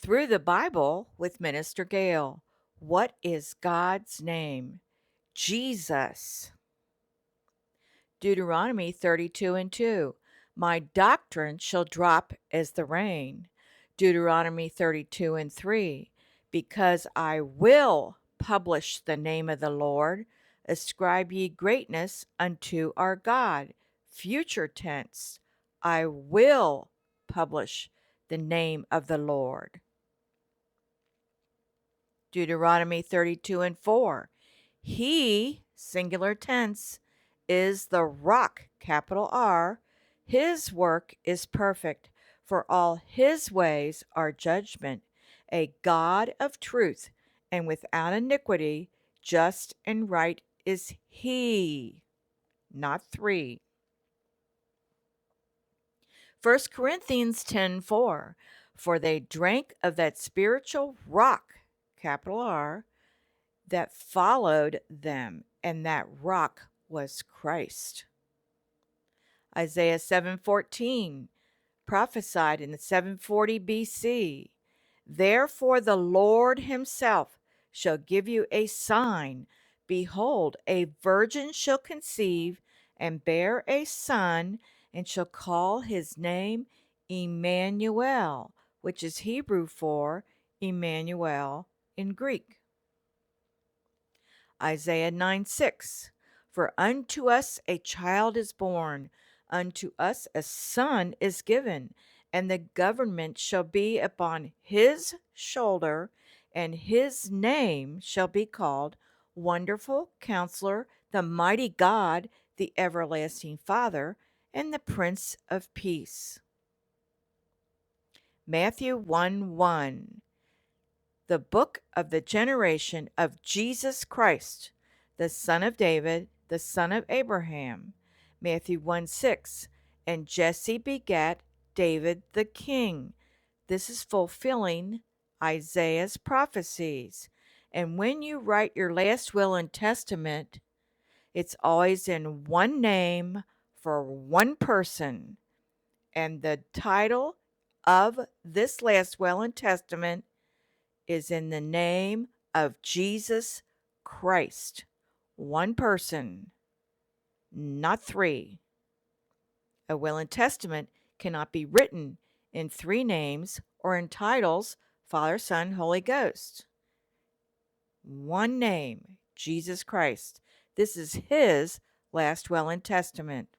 Through the Bible with Minister Gail. What is God's name? Jesus. Deuteronomy 32 and 2. My doctrine shall drop as the rain. Deuteronomy 32 and 3. Because I will publish the name of the Lord, ascribe ye greatness unto our God. Future tense. I will publish the name of the Lord. Deuteronomy 32 and 4. He, singular tense, is the rock, capital R. His work is perfect, for all his ways are judgment. A God of truth and without iniquity, just and right is he, not three. 1 Corinthians 10:4. For they drank of that spiritual rock, capital R, that followed them, and that rock was Christ. Isaiah 7:14 prophesied in 740 BC. Therefore the Lord himself shall give you a sign. Behold, a virgin shall conceive and bear a son, and shall call his name Emmanuel, which is Hebrew for Emmanuel in Greek. Isaiah 9:6. For unto us a child is born, unto us a son is given, and the government shall be upon his shoulder, and his name shall be called Wonderful Counselor, the Mighty God, the Everlasting Father, and the Prince of Peace. Matthew 1:1. The book of the generation of Jesus Christ, the son of David, the son of Abraham. Matthew 1:6. And Jesse begat David the king. This is fulfilling Isaiah's prophecies. And when you write your last will and testament, it's always in one name for one person. And the title of this last will and testament is in the name of Jesus Christ. One person, not three. A will and testament cannot be written in three names or in titles Father, Son, Holy Ghost. One name, Jesus Christ. This is his last will and testament.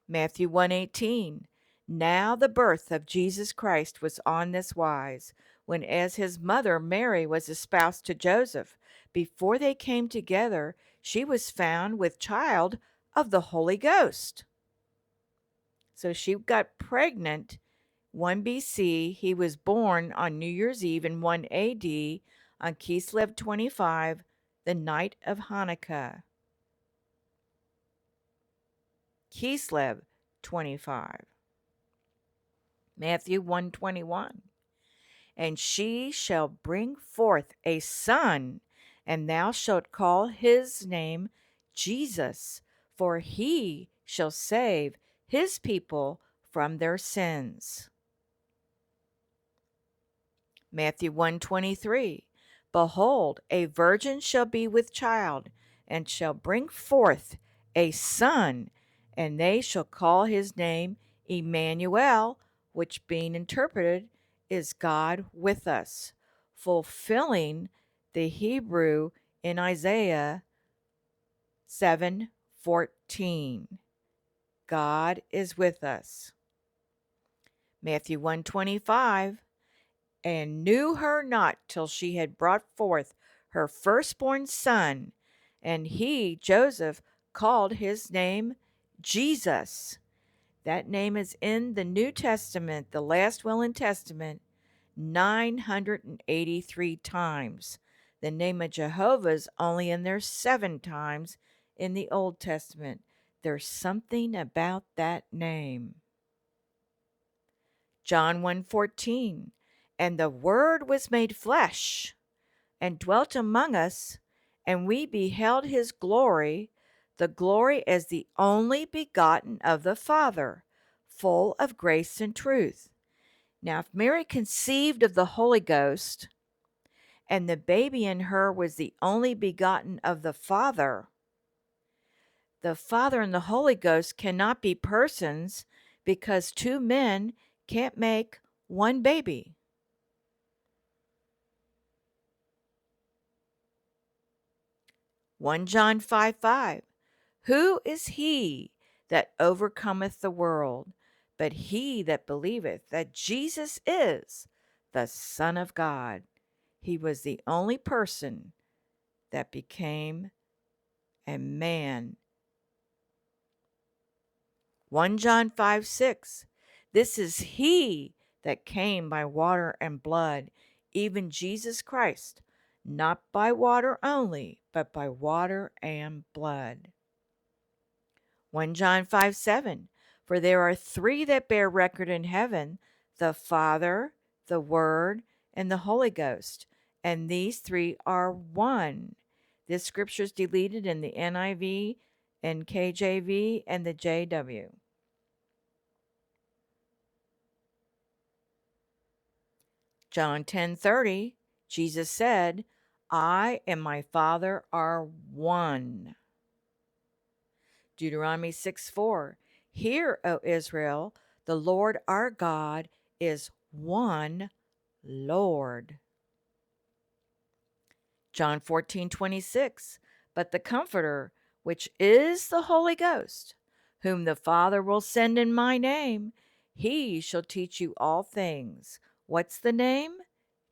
Matthew 1:18. Now the birth of Jesus Christ was on this wise, when as his mother Mary was espoused to Joseph, before they came together, she was found with child of the Holy Ghost. So she got pregnant 1 BC. He was born on New Year's Eve in 1 AD on Kislev 25, the night of Hanukkah. Kislev 25. Matthew 1:21. And she shall bring forth a son, and thou shalt call his name Jesus, for he shall save his people from their sins. Matthew 1:23. Behold, a virgin shall be with child, and shall bring forth a son, and they shall call his name Emmanuel, which being interpreted is God with us, fulfilling the Hebrew in Isaiah 7:14. God is with us. Matthew 1:25. And knew her not till she had brought forth her firstborn son, and he, Joseph, called his name Jesus. That name is in the New Testament, the last will and testament, 983 times. The name of Jehovah's only in there 7 times in the Old Testament. There's something about that name. John 1:14. And the Word was made flesh and dwelt among us, and we beheld his glory, the glory as the only begotten of the Father, full of grace and truth. Now, if Mary conceived of the Holy Ghost, and the baby in her was the only begotten of the Father and the Holy Ghost cannot be persons, because two men can't make one baby. John 5:5. Who is he that overcometh the world, but he that believeth that Jesus is the Son of God? He was the only person that became a man. 1 John 5:6. This is he that came by water and blood, even Jesus Christ, not by water only, but by water and blood. 1 John 5:7. For there are three that bear record in heaven, the Father, the Word, and the Holy Ghost, and these three are one. This scripture is deleted in the NIV and KJV and the JW. John 10:30, Jesus said, I and my Father are one. Deuteronomy 6:4, Hear, O Israel, the Lord our God is one Lord. John 14:26, But the Comforter, which is the Holy Ghost, whom the Father will send in my name, he shall teach you all things. What's the name?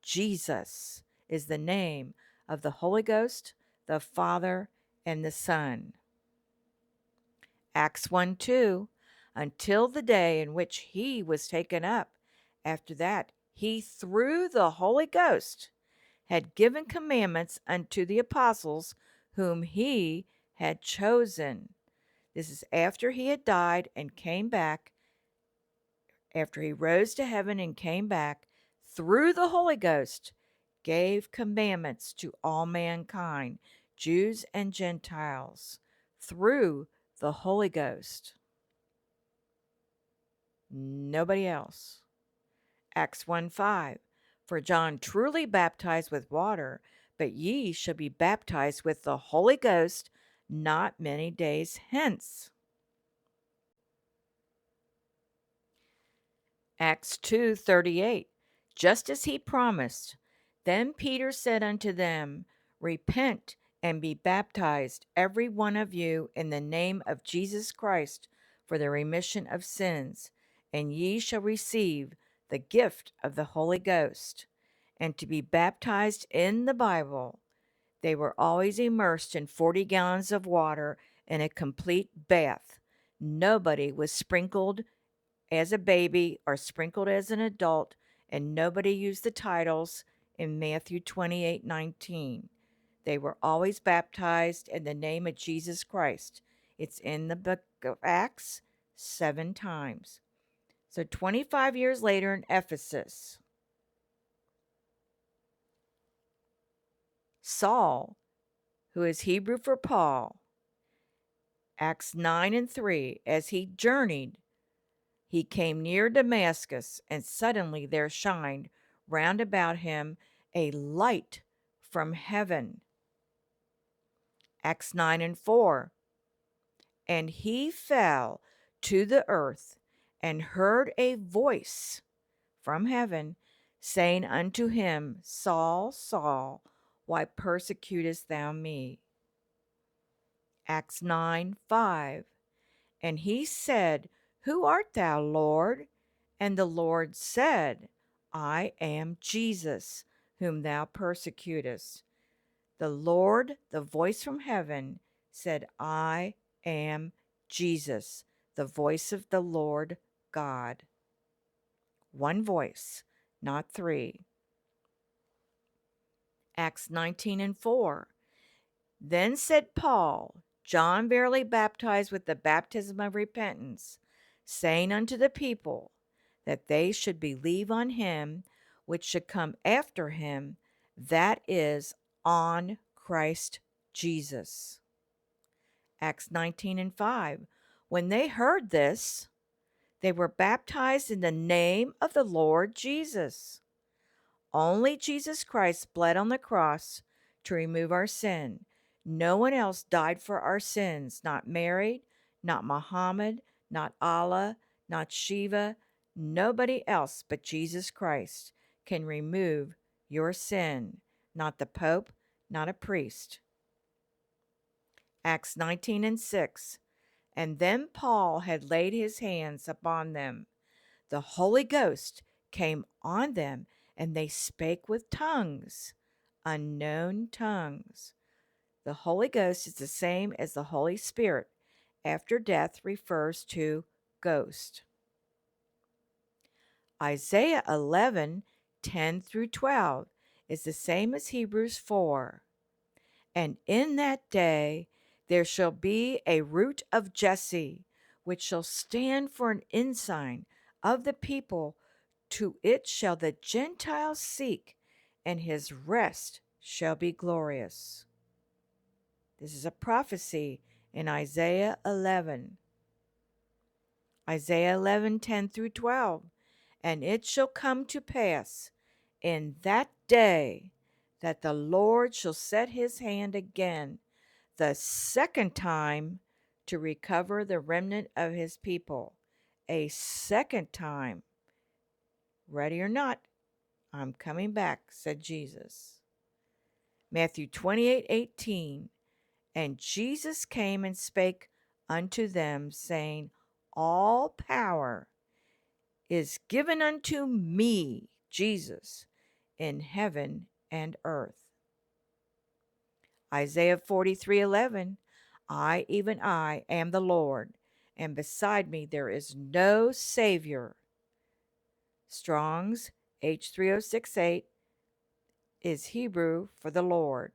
Jesus is the name of the Holy Ghost, the Father, and the Son. Acts 1:2, until the day in which he was taken up. After that, he, through the Holy Ghost, had given commandments unto the apostles whom he had chosen. This is after he had died and came back, after he rose to heaven and came back, through the Holy Ghost, gave commandments to all mankind, Jews and Gentiles, through the Holy Ghost. Nobody else. Acts 1:5. For John truly baptized with water, but ye shall be baptized with the Holy Ghost not many days hence. Acts 2:38. Just as he promised. Then Peter said unto them, Repent and be baptized, every one of you, in the name of Jesus Christ, for the remission of sins, and ye shall receive the gift of the Holy Ghost. And to be baptized in the Bible, they were always immersed in 40 gallons of water in a complete bath. Nobody was sprinkled as a baby or sprinkled as an adult, and nobody used the titles in Matthew 28:19. They were always baptized in the name of Jesus Christ. It's in the book of Acts 7 times. So 25 years later in Ephesus, Saul, who is Hebrew for Paul, Acts 9:3, as he journeyed, he came near Damascus, and suddenly there shined round about him a light from heaven. Acts 9:4, and he fell to the earth and heard a voice from heaven saying unto him, Saul, Saul, why persecutest thou me? Acts 9:5, and he said, Who art thou, Lord? And the Lord said, I am Jesus, whom thou persecutest. The Lord, the voice from heaven, said, I am Jesus, the voice of the Lord God. One voice, not three. Acts 19:4. Then said Paul, John verily baptized with the baptism of repentance, saying unto the people that they should believe on him which should come after him, that is, on Christ Jesus. Acts 19:5. When they heard this, They were baptized in the name of the Lord Jesus. Only Jesus Christ bled on the cross to remove our sin. No one else died for our sins, not Mary, not Muhammad, not Allah, not Shiva. Nobody else but Jesus Christ can remove your sin, not the Pope, not a priest. Acts 19:6. And then Paul had laid his hands upon them. The Holy Ghost came on them, and they spake with tongues, unknown tongues. The Holy Ghost is the same as the Holy Spirit. After death refers to ghost. Isaiah 11:10-12 is the same as Hebrews 4. And in that day there shall be a root of Jesse, which shall stand for an ensign of the people. To it shall the Gentiles seek, and his rest shall be glorious. This is a prophecy in Isaiah 11. Isaiah 11:10-12. And it shall come to pass in that day that the Lord shall set his hand again the second time to recover the remnant of his people. A second time. Ready or not, I'm coming back, said Jesus. Matthew 28:18. And Jesus came and spake unto them, saying, All power is given unto me, Jesus, in heaven and earth. Isaiah 43:11. I, even I, am the Lord, and beside me there is no Savior. Strong's H3068 is Hebrew for the Lord.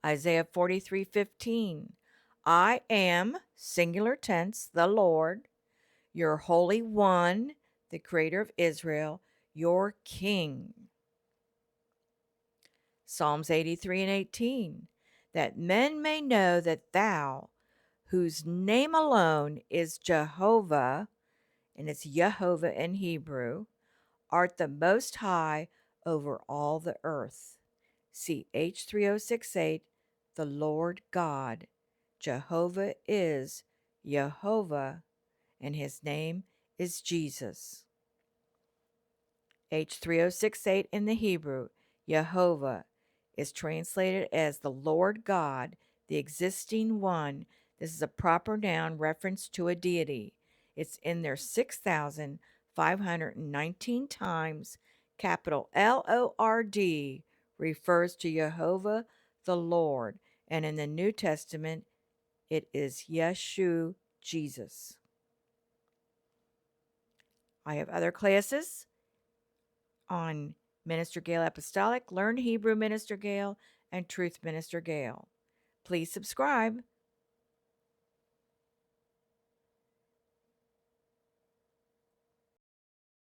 Isaiah 43:15. I am, singular tense, the Lord, your Holy One, the Creator of Israel, your King. Psalms 83:18. That men may know that thou, whose name alone is Jehovah, and it's Yehovah in Hebrew, art the most high over all the earth. See H3068, the Lord God. Jehovah is Yehovah, and his name is Jesus. H3068 in the Hebrew, Yehovah, is translated as the Lord God, the existing one. This is a proper noun reference to a deity. It's in there 6,519 times. Capital Lord refers to Jehovah the Lord, and in the New Testament it is Yeshu, Jesus. I have other classes on Minister Gail Apostolic, Learn Hebrew Minister Gail, and Truth Minister Gail. Please subscribe.